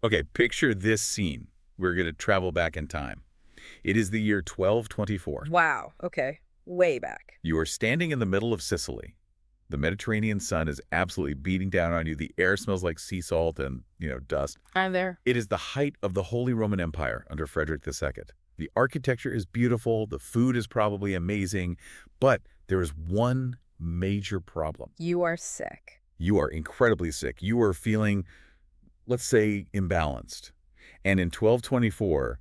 Okay, picture this scene. We're going to travel back in time. It is the year 1224. Wow. Okay. Way back. You are standing in the middle of Sicily. The Mediterranean sun is absolutely beating down on you. The air smells like sea salt and, dust. I'm there. It is the height of the Holy Roman Empire under Frederick II. The architecture is beautiful. The food is probably amazing. But there is one major problem. You are sick. You are incredibly sick. You are feeling, let's say, imbalanced. And in 1224,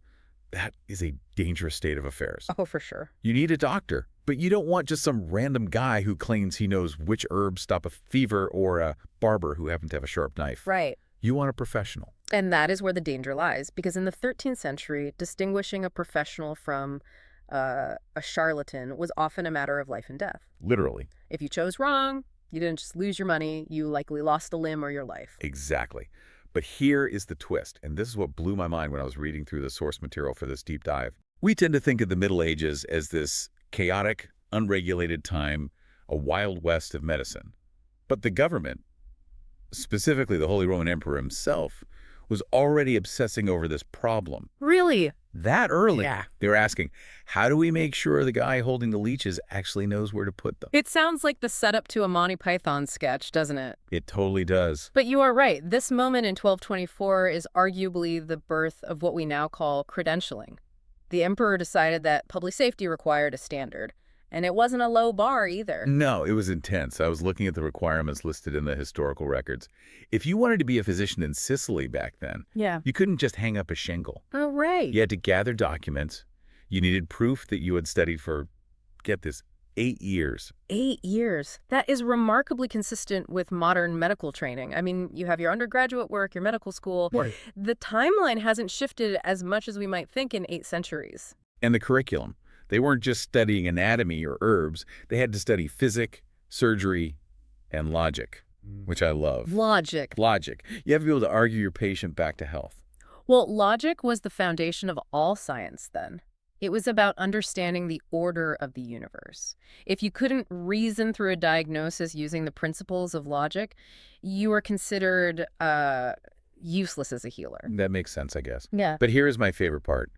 that is a dangerous state of affairs. Oh, for sure. You need a doctor, but you don't want just some random guy who claims he knows which herbs stop a fever or a barber who happens to have a sharp knife. Right. You want a professional. And that is where the danger lies, because in the 13th century, distinguishing a professional from a charlatan was often a matter of life and death. Literally. If you chose wrong, you didn't just lose your money, you likely lost a limb or your life. Exactly. But here is the twist, and this is what blew my mind when I was reading through the source material for this deep dive. We tend to think of the Middle Ages as this chaotic, unregulated time, a wild west of medicine. But the government, specifically the Holy Roman Emperor himself, was already obsessing over this problem. Really? That early. Yeah. They were asking, how do we make sure the guy holding the leeches actually knows where to put them? It sounds like the setup to a Monty Python sketch, doesn't it? It totally does. But you are right. This moment in 1224 is arguably the birth of what we now call credentialing. The emperor decided that public safety required a standard. And it wasn't a low bar either. No, it was intense. I was looking at the requirements listed in the historical records. If you wanted to be a physician in Sicily back then, Yeah. you couldn't just hang up a shingle. Oh, right. You had to gather documents. You needed proof that you had studied for, get this, 8 years. 8 years. That is remarkably consistent with modern medical training. I mean, you have your undergraduate work, your medical school. Right. The timeline hasn't shifted as much as we might think in 8 centuries. And the curriculum. They weren't just studying anatomy or herbs. They had to study physics, surgery, and logic, which I love. Logic. Logic. You have to be able to argue your patient back to health. Well, logic was the foundation of all science then. It was about understanding the order of the universe. If you couldn't reason through a diagnosis using the principles of logic, you were considered useless as a healer. That makes sense, I guess. Yeah. But here is my favorite part.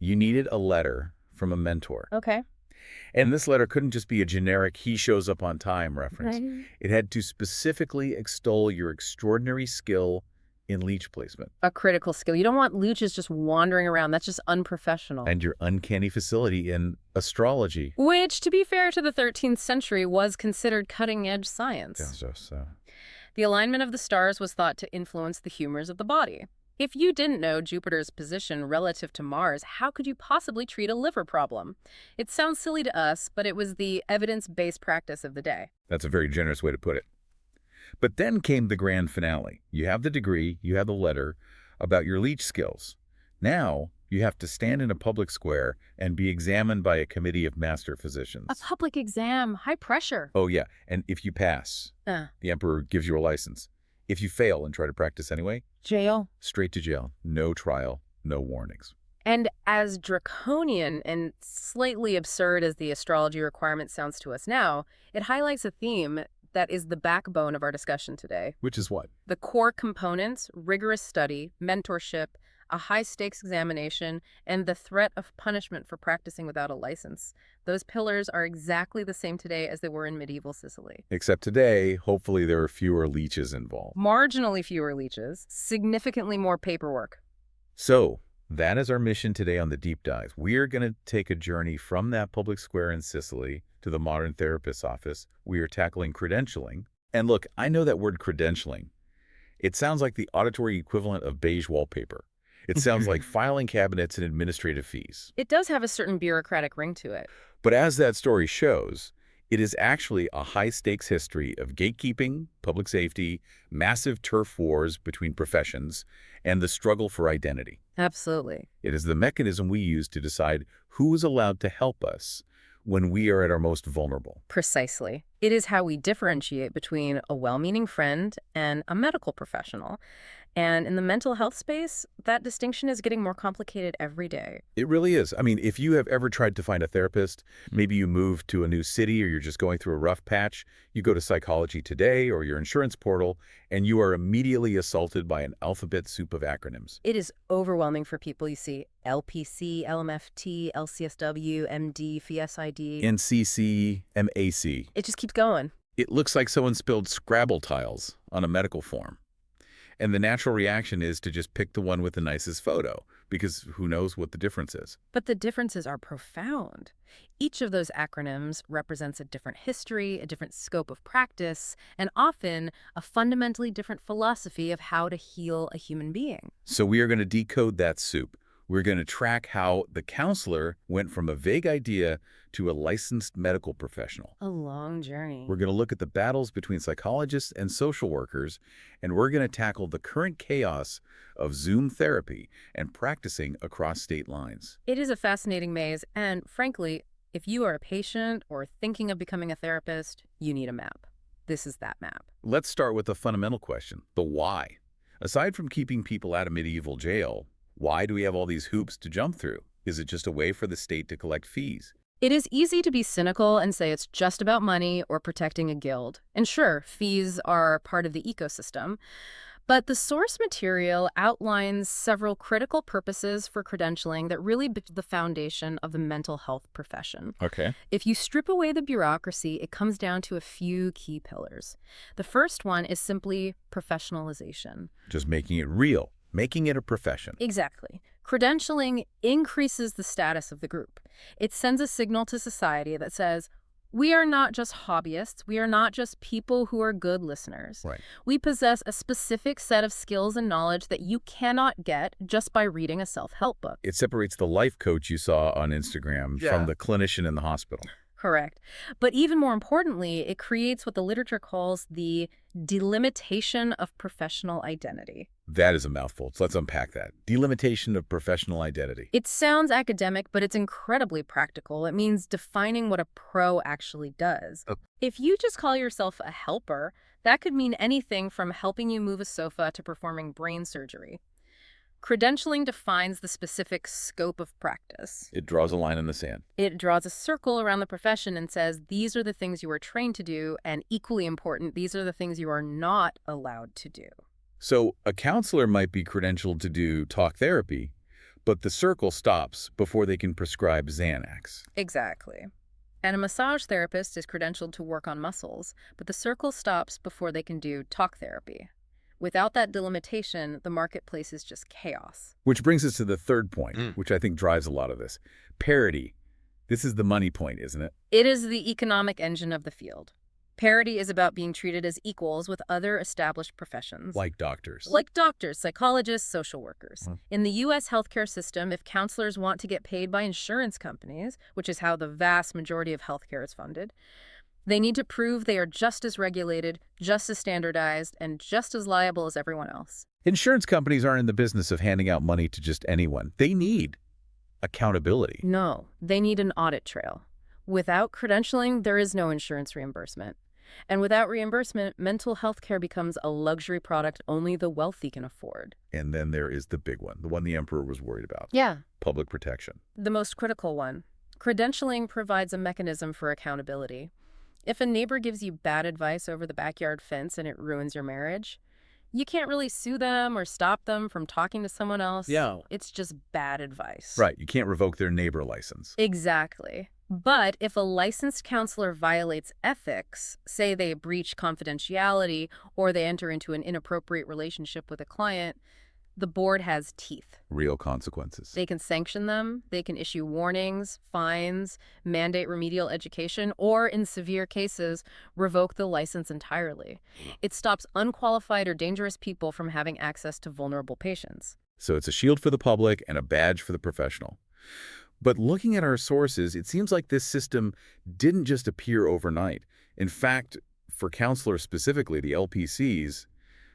You needed a letter from a mentor. Okay. And this letter couldn't just be a generic he shows up on time reference. Right. It had to specifically extol your extraordinary skill in leech placement. A critical skill. You don't want leeches just wandering around. That's just unprofessional. And your uncanny facility in astrology. Which, to be fair to the 13th century, was considered cutting-edge science. The alignment of the stars was thought to influence the humors of the body. If you didn't know Jupiter's position relative to Mars, how could you possibly treat a liver problem? It sounds silly to us, but it was the evidence-based practice of the day. That's a very generous way to put it. But then came the grand finale. You have the degree, you have the letter about your leech skills. Now you have to stand in a public square and be examined by a committee of master physicians. A public exam, high pressure. Oh, yeah. And if you pass, the emperor gives you a license. If you fail and try to practice anyway, Jail. straight to jail. No trial, no warnings. And as draconian and slightly absurd as the astrology requirement sounds to us now, it highlights a theme that is the backbone of our discussion today. Which is what? The core components, rigorous study, mentorship, a high-stakes examination, and the threat of punishment for practicing without a license. Those pillars are exactly the same today as they were in medieval Sicily. Except today, hopefully there are fewer leeches involved. Marginally fewer leeches, significantly more paperwork. So, that is our mission today on the deep dive. We are going to take a journey from that public square in Sicily to the modern therapist's office. We are tackling credentialing. And look, I know that word credentialing. It sounds like the auditory equivalent of beige wallpaper. It sounds like filing cabinets and administrative fees. It does have a certain bureaucratic ring to it. But as that story shows, it is actually a high-stakes history of gatekeeping, public safety, massive turf wars between professions, and the struggle for identity. Absolutely. It is the mechanism we use to decide who is allowed to help us when we are at our most vulnerable. Precisely. It is how we differentiate between a well-meaning friend and a medical professional. And in the mental health space, that distinction is getting more complicated every day. It really is. I mean, if you have ever tried to find a therapist, maybe you moved to a new city or you're just going through a rough patch, you go to Psychology Today or your insurance portal, and you are immediately assaulted by an alphabet soup of acronyms. It is overwhelming for people. You see LPC, LMFT, LCSW, MD, FSID. NCC, MAC. It just keeps going. It looks like someone spilled Scrabble tiles on a medical form. And the natural reaction is to just pick the one with the nicest photo, because who knows what the difference is. But the differences are profound. Each of those acronyms represents a different history, a different scope of practice, and often a fundamentally different philosophy of how to heal a human being. So we are going to decode that soup. We're going to track how the counselor went from a vague idea to a licensed medical professional. A long journey. We're going to look at the battles between psychologists and social workers, and we're going to tackle the current chaos of Zoom therapy and practicing across state lines. It is a fascinating maze, and frankly, if you are a patient or thinking of becoming a therapist, you need a map. This is that map. Let's start with the fundamental question, the why. Aside from keeping people out of medieval jail, why do we have all these hoops to jump through? Is it just a way for the state to collect fees? It is easy to be cynical and say it's just about money or protecting a guild. And sure, fees are part of the ecosystem. But the source material outlines several critical purposes for credentialing that really build the foundation of the mental health profession. Okay. If you strip away the bureaucracy, it comes down to a few key pillars. The first one is simply professionalization. Just making it real. Making it a profession. Exactly. Credentialing increases the status of the group. It sends a signal to society that says, we are not just hobbyists. We are not just people who are good listeners. Right. We possess a specific set of skills and knowledge that you cannot get just by reading a self-help book. It separates the life coach you saw on Instagram from the clinician in the hospital. Correct. But even more importantly, it creates what the literature calls the delimitation of professional identity. That is a mouthful, so let's unpack that. Delimitation of professional identity. It sounds academic, but it's incredibly practical. It means defining what a pro actually does. If you just call yourself a helper, that could mean anything from helping you move a sofa to performing brain surgery. Credentialing defines the specific scope of practice. It draws a line in the sand. It draws a circle around the profession and says, these are the things you are trained to do, and equally important, these are the things you are not allowed to do. So a counselor might be credentialed to do talk therapy, but the circle stops before they can prescribe Xanax. Exactly. And a massage therapist is credentialed to work on muscles, but the circle stops before they can do talk therapy. Without that delimitation, the marketplace is just chaos. Which brings us to the third point, which I think drives a lot of this. Parity. This is the money point, isn't it? It is the economic engine of the field. Parity is about being treated as equals with other established professions. Like doctors. Like doctors, psychologists, social workers. In the U.S. healthcare system, if counselors want to get paid by insurance companies, which is how the vast majority of healthcare is funded, they need to prove they are just as regulated, just as standardized, and just as liable as everyone else. Insurance companies aren't in the business of handing out money to just anyone. They need accountability. No, they need an audit trail. Without credentialing, there is no insurance reimbursement. And without reimbursement, mental health care becomes a luxury product only the wealthy can afford. And then there is the big one, the one the emperor was worried about. Yeah. Public protection. The most critical one. Credentialing provides a mechanism for accountability. If a neighbor gives you bad advice over the backyard fence and it ruins your marriage, you can't really sue them or stop them from talking to someone else. Yeah. It's just bad advice. Right. You can't revoke their neighbor license. Exactly. But if a licensed counselor violates ethics, say they breach confidentiality or they enter into an inappropriate relationship with a client, the board has teeth. Real consequences. They can sanction them, they can issue warnings, fines, mandate remedial education, or in severe cases, revoke the license entirely. It stops unqualified or dangerous people from having access to vulnerable patients. So it's a shield for the public and a badge for the professional. But looking at our sources, it seems like this system didn't just appear overnight. In fact, for counselors specifically, the LPCs,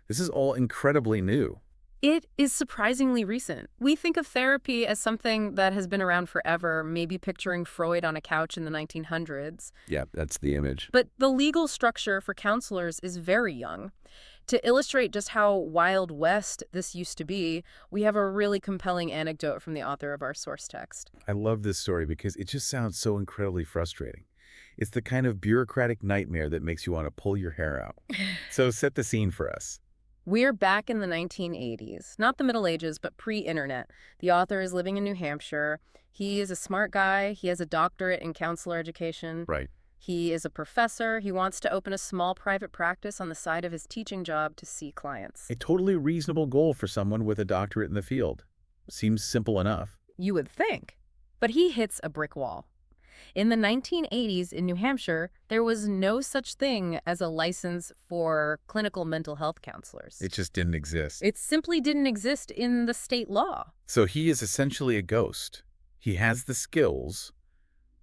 this is all incredibly new. It is surprisingly recent. We think of therapy as something that has been around forever, maybe picturing Freud on a couch in the 1900s. Yeah, that's the image. But the legal structure for counselors is very young. To illustrate just how Wild West this used to be, we have a really compelling anecdote from the author of our source text. I love this story because it just sounds so incredibly frustrating. It's the kind of bureaucratic nightmare that makes you want to pull your hair out. So set the scene for us. We're back in the 1980s, not the Middle Ages, but pre-internet. The author is living in New Hampshire. He is a smart guy. He has a doctorate in counselor education. Right. He is a professor. He wants to open a small private practice on the side of his teaching job to see clients. A totally reasonable goal for someone with a doctorate in the field. Seems simple enough. You would think. But he hits a brick wall. In the 1980s in New Hampshire, there was no such thing as a license for clinical mental health counselors. It just didn't exist. It simply didn't exist in the state law. So he is essentially a ghost. He has the skills,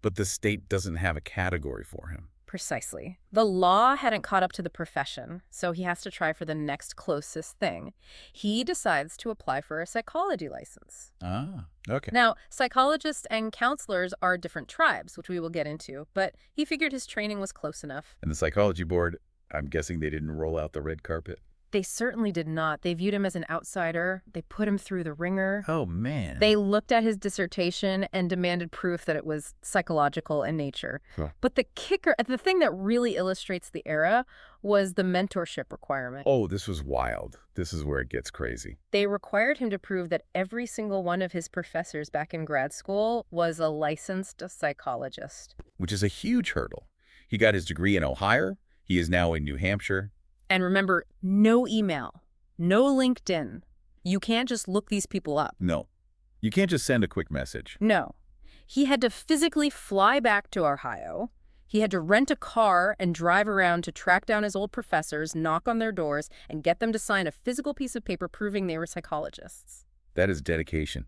but the state doesn't have a category for him. Precisely. The law hadn't caught up to the profession, so he has to try for the next closest thing. He decides to apply for a psychology license. Ah, okay. Now, psychologists and counselors are different tribes, which we will get into, but he figured his training was close enough. And the psychology board, I'm guessing they didn't roll out the red carpet? They certainly did not. They viewed him as an outsider. They put him through the ringer. Oh, man. They looked at his dissertation and demanded proof that it was psychological in nature. Huh. But the thing that really illustrates the era was the mentorship requirement. Oh, this was wild. This is where it gets crazy. They required him to prove that every single one of his professors back in grad school was a licensed psychologist. Which is a huge hurdle. He got his degree in Ohio. He is now in New Hampshire. And remember, no email, no LinkedIn. You can't just look these people up. No. You can't just send a quick message. No. He had to physically fly back to Ohio. He had to rent a car and drive around to track down his old professors, knock on their doors, and get them to sign a physical piece of paper proving they were psychologists. That is dedication.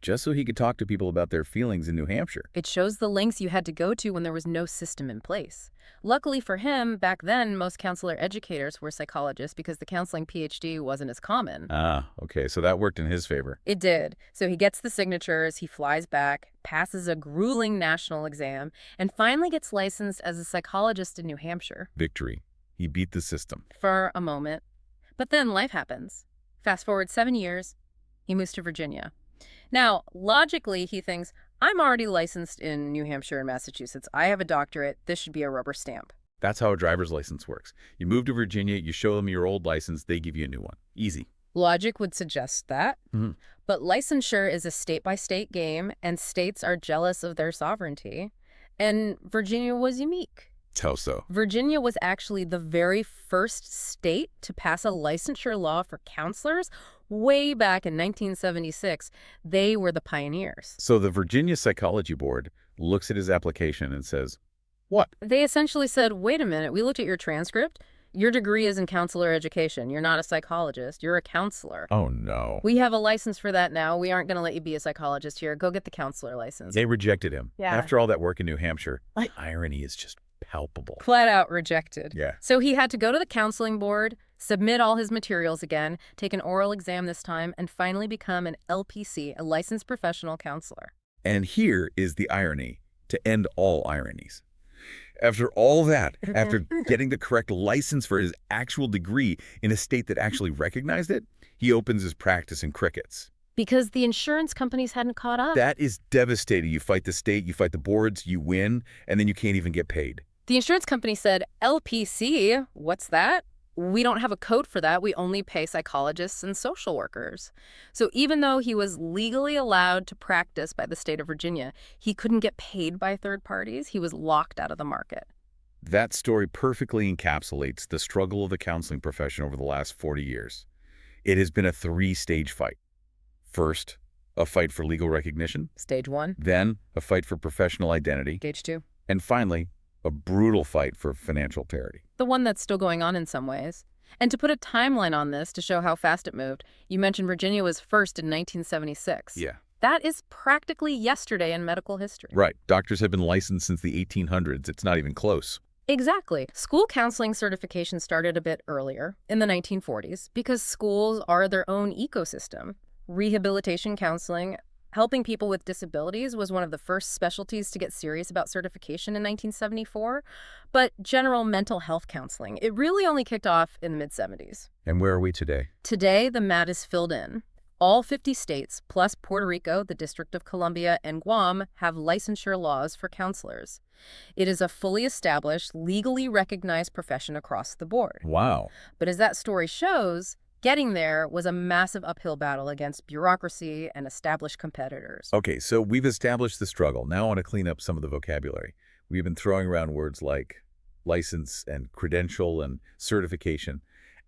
Just so he could talk to people about their feelings in New Hampshire. It shows the lengths you had to go to when there was no system in place. Luckily for him, back then, most counselor educators were psychologists because the counseling PhD wasn't as common. Ah, okay, so that worked in his favor. It did. So he gets the signatures, he flies back, passes a grueling national exam, and finally gets licensed as a psychologist in New Hampshire. Victory. He beat the system. For a moment. But then life happens. Fast forward 7 years, he moves to Virginia. Now, logically, he thinks, I'm already licensed in New Hampshire and Massachusetts. I have a doctorate. This should be a rubber stamp. That's how a driver's license works. You move to Virginia, you show them your old license, they give you a new one. Easy. Logic would suggest that. Mm-hmm. But licensure is a state-by-state game, and states are jealous of their sovereignty. And Virginia was unique. How so? Virginia was actually the very first state to pass a licensure law for counselors. Way back in 1976, they were the pioneers. So the Virginia Psychology Board looks at his application and says, what? They essentially said, wait a minute, we looked at your transcript. Your degree is in counselor education. You're not a psychologist. You're a counselor. Oh, no. We have a license for that now. We aren't going to let you be a psychologist here. Go get the counselor license. They rejected him. Yeah. After all that work in New Hampshire, the irony is just palpable. Flat out rejected. Yeah. So he had to go to the counseling board, submit all his materials again, take an oral exam this time, and finally become an LPC, a licensed professional counselor. And here is the irony, to end all ironies. After all that, after getting the correct license for his actual degree in a state that actually recognized it, he opens his practice in crickets. Because the insurance companies hadn't caught up. That is devastating. You fight the state, you fight the boards, you win, and then you can't even get paid. The insurance company said, LPC, what's that? We don't have a code for that. We only pay psychologists and social workers. So even though he was legally allowed to practice by the state of Virginia, he couldn't get paid by third parties. He was locked out of the market. That story perfectly encapsulates the struggle of the counseling profession over the last 40 years. It has been a three-stage fight. First, a fight for legal recognition. Stage 1. Then, a fight for professional identity. Stage 2. And finally, a brutal fight for financial parity. The one that's still going on in some ways. And to put a timeline on this to show how fast it moved, you mentioned Virginia was first in 1976. Yeah. That is practically yesterday in medical history. Right. Doctors have been licensed since the 1800s. It's not even close. Exactly. School counseling certification started a bit earlier, in the 1940s, because schools are their own ecosystem. Rehabilitation counseling Helping people with disabilities was one of the first specialties to get serious about certification in 1974, but general mental health counseling, it really only kicked off in the mid-70s. And where are we today? Today, the mat is filled in. All 50 states, plus Puerto Rico, the District of Columbia, and Guam, have licensure laws for counselors. It is a fully established, legally recognized profession across the board. Wow. But as that story shows, getting there was a massive uphill battle against bureaucracy and established competitors. Okay, so we've established the struggle. Now I want to clean up some of the vocabulary. We've been throwing around words like license and credential and certification.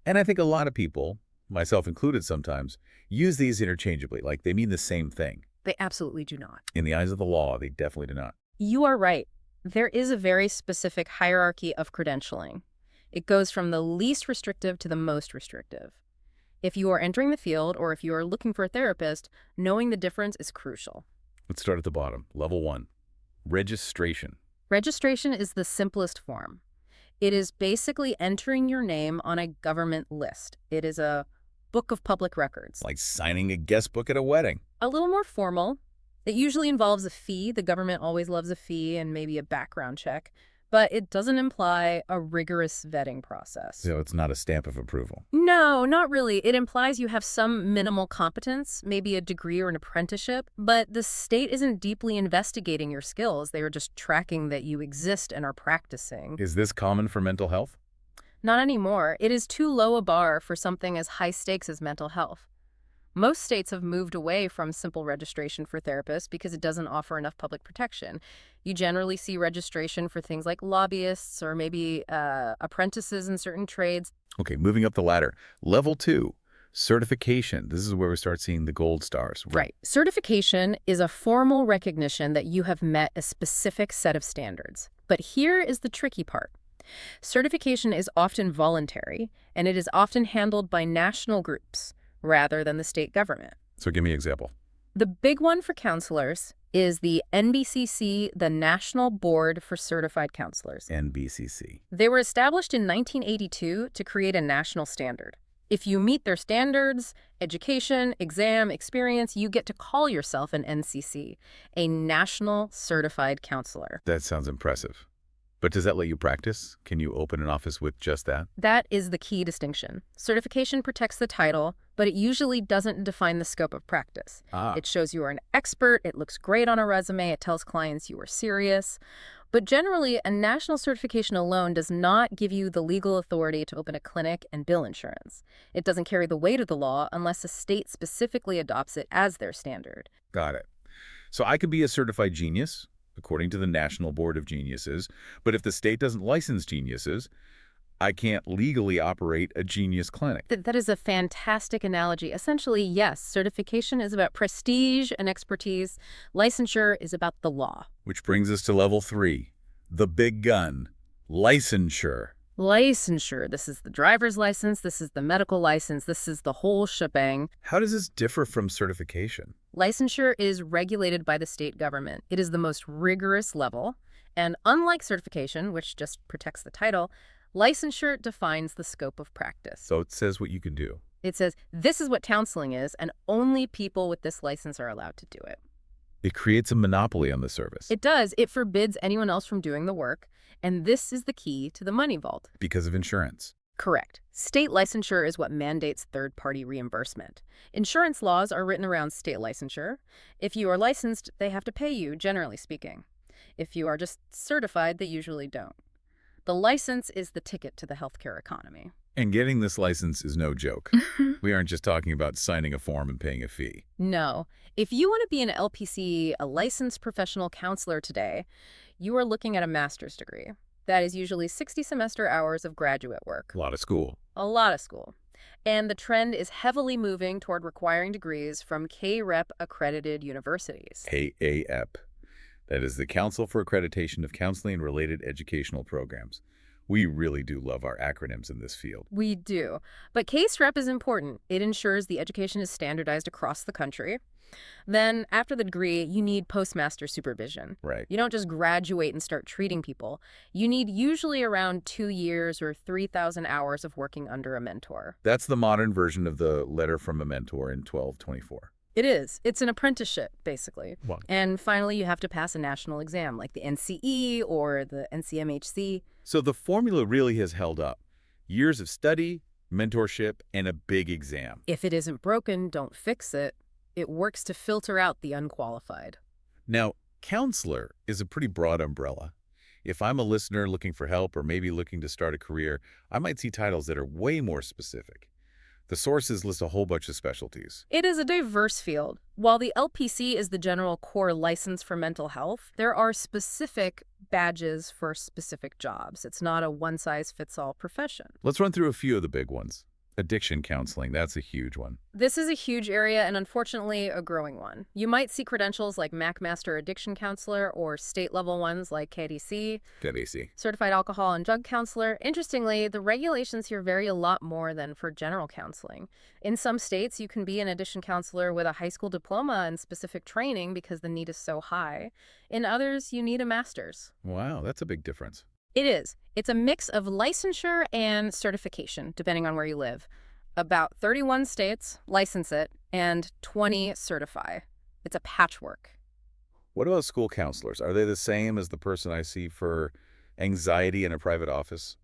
And I think a lot of people, myself included sometimes, use these interchangeably, like they mean the same thing. They absolutely do not. In the eyes of the law, they definitely do not. You are right. There is a very specific hierarchy of credentialing. It goes from the least restrictive to the most restrictive. If you are entering the field or if you are looking for a therapist, knowing the difference is crucial. Let's start at the bottom. Level 1, registration. Registration is the simplest form. It is basically entering your name on a government list. It is a book of public records. Like signing a guest book at a wedding. A little more formal. It usually involves a fee. The government always loves a fee and maybe a background check. But it doesn't imply a rigorous vetting process. So it's not a stamp of approval. No, not really. It implies you have some minimal competence, maybe a degree or an apprenticeship, but the state isn't deeply investigating your skills. They are just tracking that you exist and are practicing. Is this common for mental health? Not anymore. It is too low a bar for something as high stakes as mental health. Most states have moved away from simple registration for therapists because it doesn't offer enough public protection. You generally see registration for things like lobbyists or maybe apprentices in certain trades. Okay, moving up the ladder. Level 2, certification. This is where we start seeing the gold stars. Right. Certification is a formal recognition that you have met a specific set of standards. But here is the tricky part. Certification is often voluntary, and it is often handled by national groups rather than the state government. So give me an example. The big one for counselors is the NBCC, the National Board for Certified Counselors. NBCC. They were established in 1982 to create a national standard. If you meet their standards, education, exam, experience, you get to call yourself an NCC, a National Certified Counselor. That sounds impressive. But does that let you practice? Can you open an office with just that? That is the key distinction. Certification protects the title, but it usually doesn't define the scope of practice. It shows you are an expert, it looks great on a resume, it tells clients you are serious. But generally, a national certification alone does not give you the legal authority to open a clinic and bill insurance. It doesn't carry the weight of the law unless a state specifically adopts it as their standard. Got it. So I could be a certified genius, according to the National Board of Geniuses, but if the state doesn't license geniuses, I can't legally operate a genius clinic. That is a fantastic analogy. Essentially, yes, certification is about prestige and expertise. Licensure is about the law. Which brings us to level 3, the big gun, licensure. Licensure. This is the driver's license. This is the medical license. This is the whole shebang. How does this differ from certification? Licensure is regulated by the state government. It is the most rigorous level. And unlike certification, which just protects the title, licensure defines the scope of practice. So it says what you can do. It says, this is what counseling is, and only people with this license are allowed to do it. It creates a monopoly on the service. It does. It forbids anyone else from doing the work. And this is the key to the money vault. Because of insurance. Correct. State licensure is what mandates third-party reimbursement. Insurance laws are written around state licensure. If you are licensed, they have to pay you, generally speaking. If you are just certified, they usually don't. The license is the ticket to the healthcare economy. And getting this license is no joke. We aren't just talking about signing a form and paying a fee. No. If you want to be an LPC, a licensed professional counselor today, you are looking at a master's degree. That is usually 60 semester hours of graduate work. A lot of school. A lot of school. And the trend is heavily moving toward requiring degrees from KREP accredited universities. KAEP. That is the Council for Accreditation of Counseling and Related Educational Programs. We really do love our acronyms in this field. We do. But CASE-REP is important. It ensures the education is standardized across the country. Then, after the degree, you need postmaster supervision. Right. You don't just graduate and start treating people. You need usually around 2 years or 3,000 hours of working under a mentor. That's the modern version of the letter from a mentor in 1224. It is. It's an apprenticeship, basically. Well, And finally, you have to pass a national exam like the NCE or the NCMHC. so the formula really has held up. Years of study, mentorship, and a big exam. If it isn't broken, don't fix it. It works to filter out the unqualified. Now, counselor is a pretty broad umbrella. If I'm a listener looking for help or maybe looking to start a career, I might see titles that are way more specific. The sources list a whole bunch of specialties. It is a diverse field. While the LPC is the general core license for mental health, there are specific badges for specific jobs. It's not a one-size-fits-all profession. Let's run through a few of the big ones. Addiction counseling, that's a huge one. This is a huge area and unfortunately a growing one. You might see credentials like MAC-Master Addiction Counselor or state-level ones like KDC, Certified Alcohol and Drug Counselor. Interestingly, the regulations here vary a lot more than for general counseling. In some states, you can be an addiction counselor with a high school diploma and specific training because the need is so high. In others, you need a master's. Wow, that's a big difference. It is. It's a mix of licensure and certification, depending on where you live. About 31 states license it, and 20 certify. It's a patchwork. What about school counselors? Are they the same as the person I see for anxiety in a private office?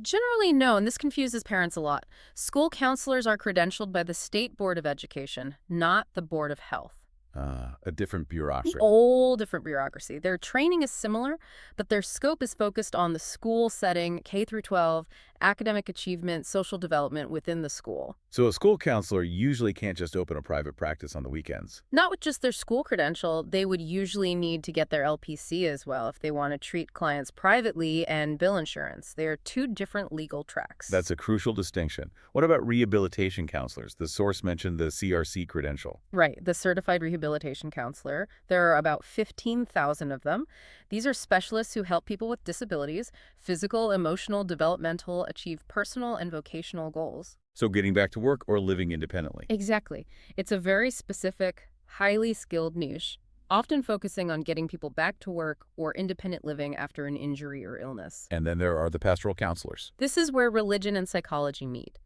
Generally, no, and this confuses parents a lot. School counselors are credentialed by the State Board of Education, not the Board of Health. A different bureaucracy. Whole different bureaucracy. Their training is similar, but their scope is focused on the school setting, K through 12, academic achievement, social development within the school. So a school counselor usually can't just open a private practice on the weekends. Not with just their school credential, they would usually need to get their LPC as well if they want to treat clients privately and bill insurance. They are two different legal tracks. That's a crucial distinction. What about rehabilitation counselors? The source mentioned the CRC credential. Right, the Certified Rehabilitation Counselor. There are about 15,000 of them. These are specialists who help people with disabilities, physical, emotional, developmental, achieve personal and vocational goals. So getting back to work or living independently. Exactly. It's a very specific, highly skilled niche, often focusing on getting people back to work or independent living after an injury or illness. And then there are the pastoral counselors. This is where religion and psychology meet.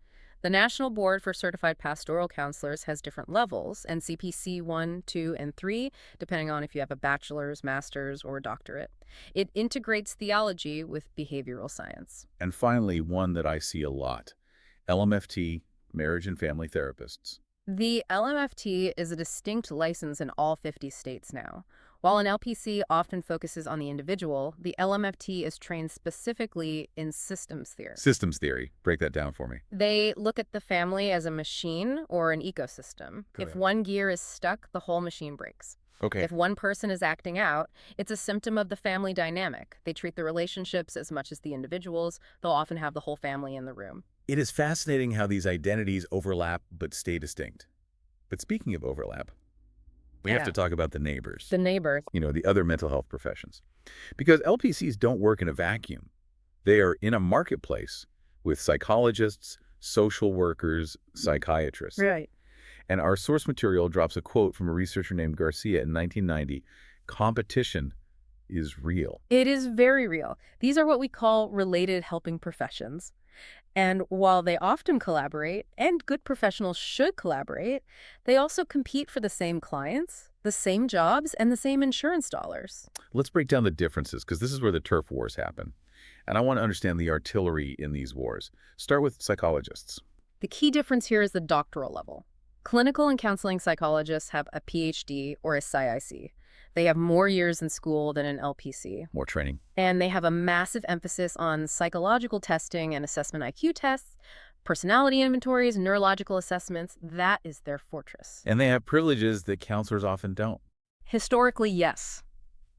The National Board for Certified Pastoral Counselors has different levels, NCPC 1, 2, and 3, depending on if you have a bachelor's, master's, or doctorate. It integrates theology with behavioral science. And finally, one that I see a lot, LMFT, marriage and family therapists. The LMFT is a distinct license in all 50 states now. While an LPC often focuses on the individual, the LMFT is trained specifically in systems theory. Systems theory. Break that down for me. They look at the family as a machine or an ecosystem. If one gear is stuck, the whole machine breaks. Okay. If one person is acting out, it's a symptom of the family dynamic. They treat the relationships as much as the individuals. They'll often have the whole family in the room. It is fascinating how these identities overlap but stay distinct. But speaking of overlap, we have to talk about the neighbors. The neighbors. You know, the other mental health professions. Because LPCs don't work in a vacuum. They are in a marketplace with psychologists, social workers, psychiatrists. Right. And our source material drops a quote from a researcher named Garcia in 1990. Competition is real. It is very real. These are what we call related helping professions. And while they often collaborate, and good professionals should collaborate, they also compete for the same clients, the same jobs, and the same insurance dollars. Let's break down the differences, because this is where the turf wars happen. And I want to understand the artillery in these wars. Start with psychologists. The key difference here is the doctoral level. Clinical and counseling psychologists have a PhD or a PsyIC. They have more years in school than an LPC. More training. And they have a massive emphasis on psychological testing and assessment IQ tests, personality inventories, neurological assessments. That is their fortress. And they have privileges that counselors often don't. Historically, yes.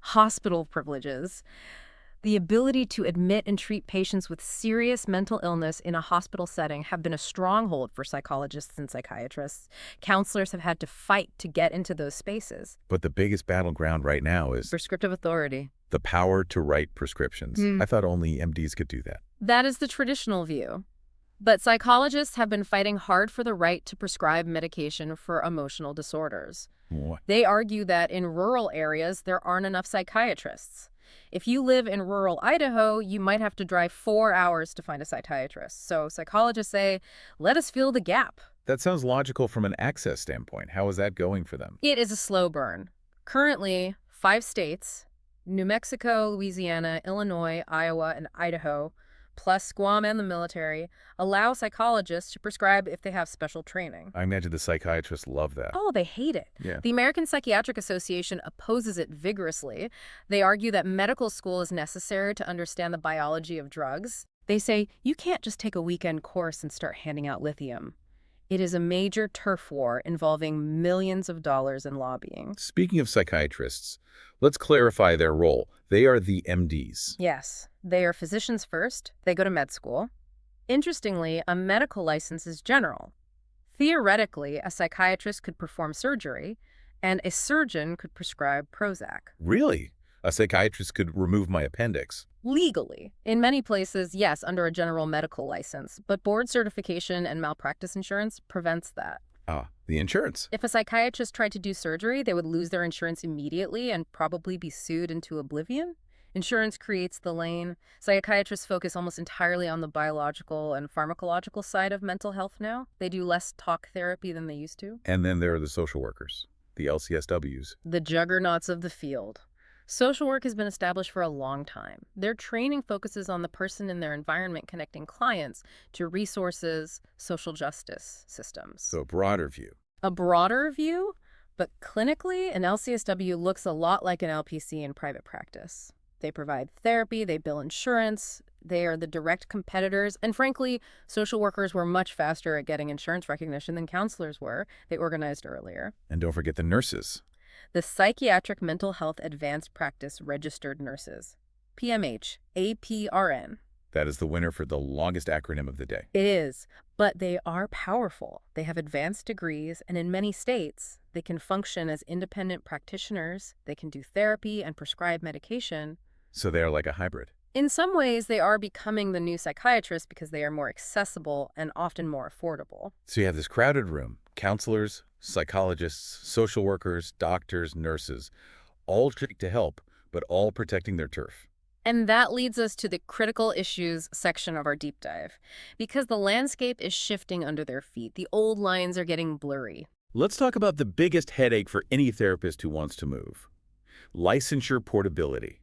Hospital privileges. The ability to admit and treat patients with serious mental illness in a hospital setting have been a stronghold for psychologists and psychiatrists. Counselors have had to fight to get into those spaces. But the biggest battleground right now is Prescriptive authority. the power to write prescriptions. I thought only MDs could do that. That is the traditional view. But psychologists have been fighting hard for the right to prescribe medication for emotional disorders. What? They argue that in rural areas, there aren't enough psychiatrists. If you live in rural Idaho, you might have to drive 4 hours to find a psychiatrist. So psychologists say, let us fill the gap. That sounds logical from an access standpoint. How is that going for them? It is a slow burn. Currently, 5 states, New Mexico, Louisiana, Illinois, Iowa, and Idaho, plus Guam and the military, allow psychologists to prescribe if they have special training. I imagine the psychiatrists love that. Oh, they hate it. Yeah. The American Psychiatric Association opposes it vigorously. They argue that medical school is necessary to understand the biology of drugs. They say, you can't just take a weekend course and start handing out lithium. It is a major turf war involving millions of dollars in lobbying. Speaking of psychiatrists, let's clarify their role. They are the MDs. Yes, they are physicians first. They go to med school. Interestingly, a medical license is general. Theoretically, a psychiatrist could perform surgery, and a surgeon could prescribe Prozac. Really? A psychiatrist could remove my appendix. Legally. In many places, yes, under a general medical license, but board certification and malpractice insurance prevents that. Ah, the insurance. If a psychiatrist tried to do surgery, they would lose their insurance immediately and probably be sued into oblivion. Insurance creates the lane. Psychiatrists focus almost entirely on the biological and pharmacological side of mental health now. They do less talk therapy than they used to. And then there are the social workers, the LCSWs. The juggernauts of the field. Social work has been established for a long time. Their training focuses on the person and their environment, connecting clients to resources, social justice systems. So a broader view. A broader view, but clinically, an LCSW looks a lot like an LPC in private practice. They provide therapy, they bill insurance, they are the direct competitors, and frankly, social workers were much faster at getting insurance recognition than counselors were. They organized earlier. And don't forget the nurses. The Psychiatric Mental Health Advanced Practice Registered Nurses, PMH, APRN. That is the winner for the longest acronym of the day. It is, but they are powerful. They have advanced degrees, and in many states, they can function as independent practitioners. They can do therapy and prescribe medication. So they are like a hybrid. In some ways, they are becoming the new psychiatrists because they are more accessible and often more affordable. So you have this crowded room, counselors, psychologists, social workers, doctors, nurses, all trying to help, but all protecting their turf. And that leads us to the critical issues section of our deep dive. Because the landscape is shifting under their feet, the old lines are getting blurry. Let's talk about the biggest headache for any therapist who wants to move. Licensure portability.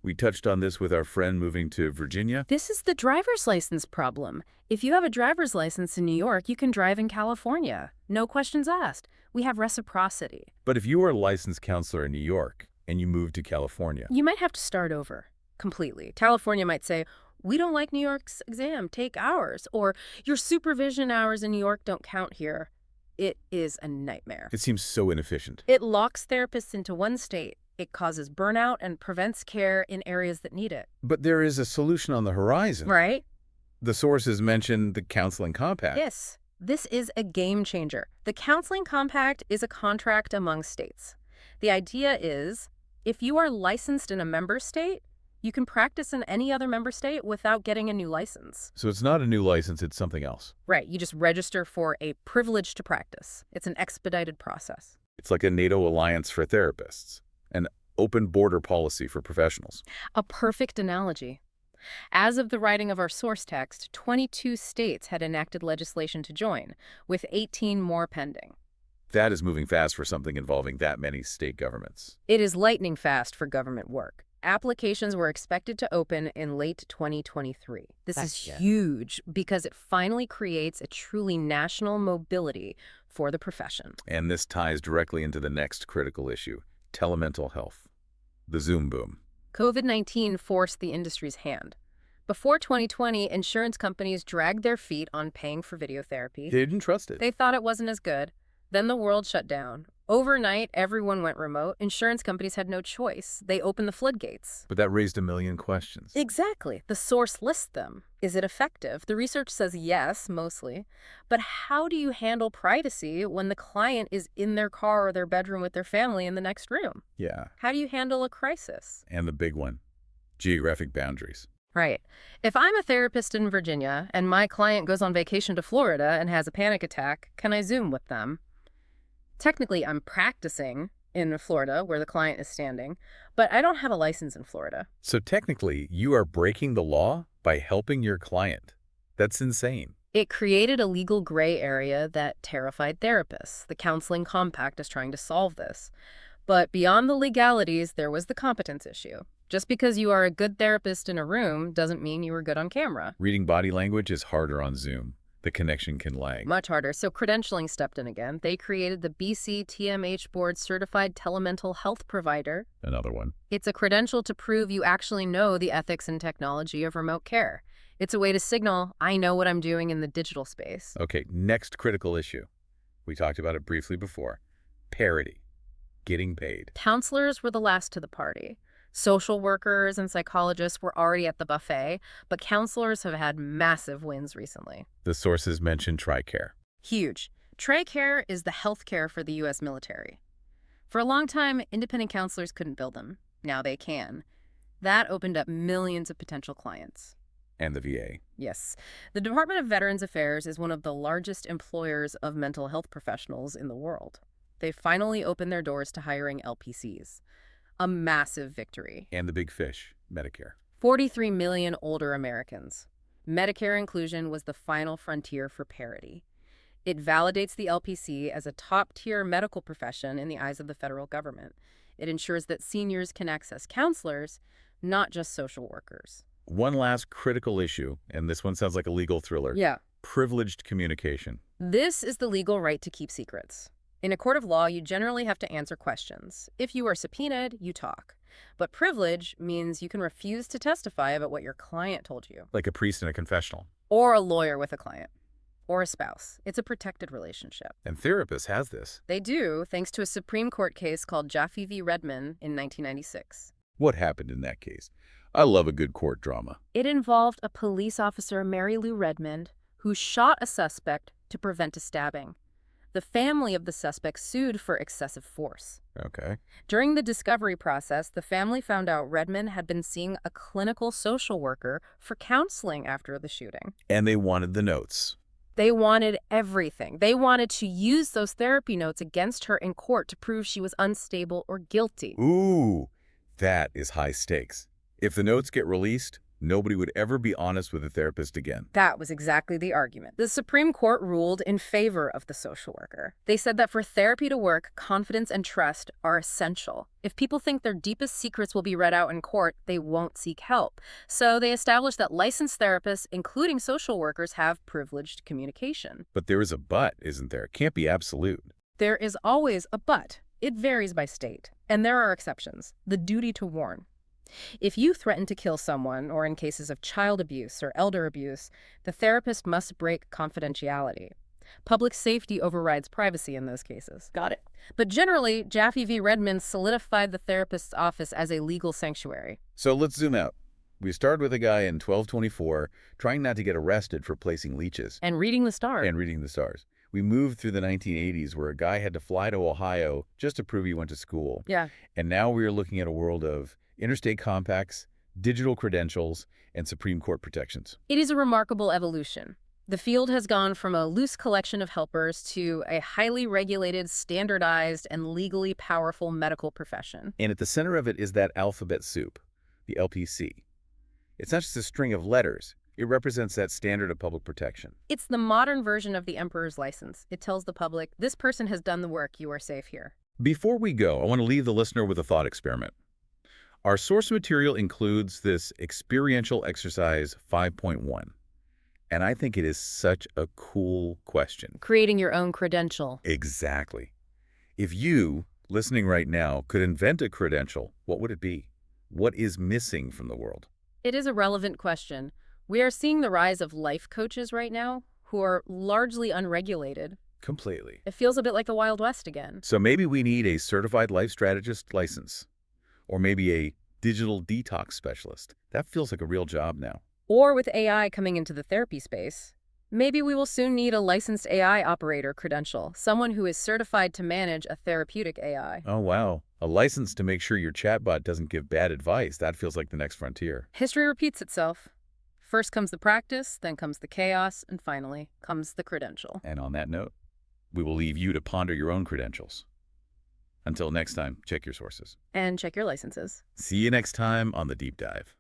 We touched on this with our friend moving to Virginia. This is the driver's license problem. If you have a driver's license in New York, you can drive in California. No questions asked. We have reciprocity. But if you were a licensed counselor in New York and you moved to California, you might have to start over completely. California might say, we don't like New York's exam, take ours. Or your supervision hours in New York don't count here. It is a nightmare. it seems so inefficient. It locks therapists into one state. It causes burnout and prevents care in areas that need it. But there is a solution on the horizon. Right? The sources mentioned the Counseling Compact. Yes. This is a game changer. The Counseling Compact is a contract among states. The idea is, if you are licensed in a member state, you can practice in any other member state without getting a new license. So it's not a new license, it's something else. Right. You just register for a privilege to practice. It's an expedited process. It's like a NATO alliance for therapists, an open border policy for professionals. A perfect analogy. As of the writing of our source text, 22 states had enacted legislation to join, with 18 more pending. That is moving fast for something involving that many state governments. It is lightning fast for government work. Applications were expected to open in late 2023. This is huge because it finally creates a truly national mobility for the profession. And this ties directly into the next critical issue, telemental health. The Zoom boom. COVID-19 forced the industry's hand. Before 2020, insurance companies dragged their feet on paying for video therapy. They didn't trust it. They thought it wasn't as good. Then the world shut down. Overnight, everyone went remote. Insurance companies had no choice. They opened the floodgates. But that raised a million questions. Exactly. The source lists them. Is it effective? The research says yes, mostly. But how do you handle privacy when the client is in their car or their bedroom with their family in the next room? Yeah. How do you handle a crisis? And the big one, geographic boundaries. Right. If I'm a therapist in Virginia and my client goes on vacation to Florida and has a panic attack, can I Zoom with them? Technically, I'm practicing in Florida, where the client is standing, but I don't have a license in Florida. So technically, you are breaking the law by helping your client. That's insane. It created a legal gray area that terrified therapists. The Counseling Compact is trying to solve this. But beyond the legalities, there was the competence issue. Just because you are a good therapist in a room doesn't mean you were good on camera. Reading body language is harder on Zoom. The connection can lag. Much harder. So credentialing stepped in again. They created the BC TMH Board Certified Telemental Health Provider. Another one. It's a credential to prove you actually know the ethics and technology of remote care. It's a way to signal, I know what I'm doing in the digital space. Okay, next critical issue. We talked about it briefly before. Parity. Getting paid. Counselors were the last to the party. Social workers and psychologists were already at the buffet, but counselors have had massive wins recently. The sources mention TRICARE. Huge. TRICARE is the health care for the U.S. military. For a long time, independent counselors couldn't bill them. Now they can. That opened up millions of potential clients. And the VA. Yes. The Department of Veterans Affairs is one of the largest employers of mental health professionals in the world. They finally opened their doors to hiring LPCs. A massive victory. And the big fish, Medicare. 43 million older Americans. Medicare inclusion was the final frontier for parity. It validates the LPC as a top-tier medical profession in the eyes of the federal government. It ensures that seniors can access counselors, not just social workers. One last critical issue, and this one sounds like a legal thriller. Yeah. Privileged communication. This is the legal right to keep secrets. In a court of law, you generally have to answer questions. If you are subpoenaed, you talk. But privilege means you can refuse to testify about what your client told you. Like a priest in a confessional. Or a lawyer with a client. Or a spouse. It's a protected relationship. And therapists has this. They do, thanks to a Supreme Court case called Jaffe v. Redmond in 1996. What happened in that case? I love a good court drama. It involved a police officer, Mary Lou Redmond, who shot a suspect to prevent a stabbing. The family of the suspect sued for excessive force. Okay. During the discovery process, the family found out Redmond had been seeing a clinical social worker for counseling after the shooting. And they wanted the notes. They wanted everything. They wanted to use those therapy notes against her in court to prove she was unstable or guilty. Ooh, that is high stakes. If the notes get released, nobody would ever be honest with a therapist again. That was exactly the argument. The Supreme Court ruled in favor of the social worker. They said that for therapy to work, confidence and trust are essential. If people think their deepest secrets will be read out in court, they won't seek help. So they established that licensed therapists, including social workers, have privileged communication. But there is a but, isn't there? It can't be absolute. There is always a but. It varies by state. And there are exceptions. The duty to warn. If you threaten to kill someone, or in cases of child abuse or elder abuse, the therapist must break confidentiality. Public safety overrides privacy in those cases. Got it. But generally, Jaffe v. Redmond solidified the therapist's office as a legal sanctuary. So let's zoom out. We started with a guy in 1224 trying not to get arrested for placing leeches. And reading the stars. We moved through the 1980s where a guy had to fly to Ohio just to prove he went to school. Yeah. And now we are looking at a world of interstate compacts, digital credentials, and Supreme Court protections. It is a remarkable evolution. The field has gone from a loose collection of helpers to a highly regulated, standardized, and legally powerful medical profession. And at the center of it is that alphabet soup, the LPC. It's not just a string of letters. It represents that standard of public protection. It's the modern version of the emperor's license. It tells the public, this person has done the work, you are safe here. Before we go, I want to leave the listener with a thought experiment. Our source material includes this experiential exercise 5.1. And I think it is such a cool question. Creating your own credential. Exactly. If you, listening right now, could invent a credential, what would it be? What is missing from the world? It is a relevant question. We are seeing the rise of life coaches right now who are largely unregulated. Completely. It feels a bit like the Wild West again. So maybe we need a certified life strategist license. Or maybe a digital detox specialist. That feels like a real job now. Or with AI coming into the therapy space, maybe we will soon need a licensed AI operator credential, someone who is certified to manage a therapeutic AI. Oh, wow. A license to make sure your chatbot doesn't give bad advice. That feels like the next frontier. History repeats itself. First comes the practice, then comes the chaos, and finally comes the credential. And on that note, we will leave you to ponder your own credentials. Until next time, check your sources. And check your licenses. See you next time on The Deep Dive.